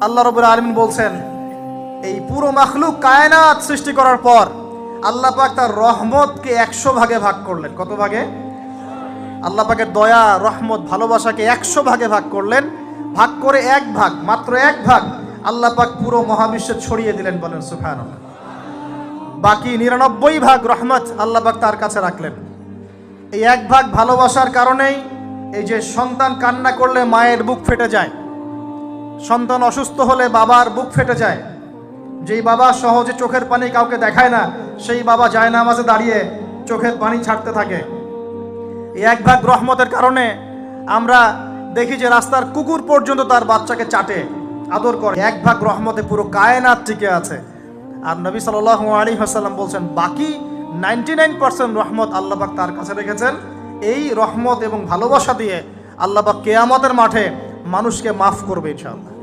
আল্লাহ রাব্বুল আলামিন বলছেন, এই পুরো মাখলুক কায়নাত সৃষ্টি করার পর আল্লাহ পাক তার রহমতকে 100 ভাগে ভাগ করলেন। কত ভাগে? আল্লাহ পাকের দয়া, রহমত, ভালোবাসাকে 100 ভাগে ভাগ করলেন। ভাগ করে এক ভাগ, মাত্র এক ভাগ আল্লাহ পাক পুরো মহাবিশ্বে ছড়িয়ে দিলেন। বলেন সুবহানাল্লাহ। বাকি 99 ভাগ রহমত আল্লাহ পাক তার কাছে রাখলেন। এই এক ভাগ ভালোবাসার কারণেই এই যে সন্তান কান্না করলে মায়ের বুক ফেটে যায়, সন্তান অসুস্থ হলে বাবার বুক ফেটে যায়, যেই বাবা সহজে চোখের পানি কাউকে দেখায় না, সেই বাবা জায়নামাজে দাঁড়িয়ে চোখের পানি ছাড়তে থাকে। এই এক ভাগ রহমতের কারণে আমরা দেখি যে রাস্তার কুকুর পর্যন্ত তার বাচ্চাকে চাটে, আদর করে। এক ভাগ রহমতে পুরো কায়নাত টিকে আছে। আর নবী সাল্লাল্লাহু আলাইহি ওয়াসাল্লাম বলছেন, বাকি 99% রহমত আল্লাহ পাক তার কাছে রেখেছেন। এই রহমত এবং ভালোবাসা দিয়ে আল্লাহ পাক কিয়ামতের মাঠে মানুষকে মাফ করবে ইনশাআল্লাহ।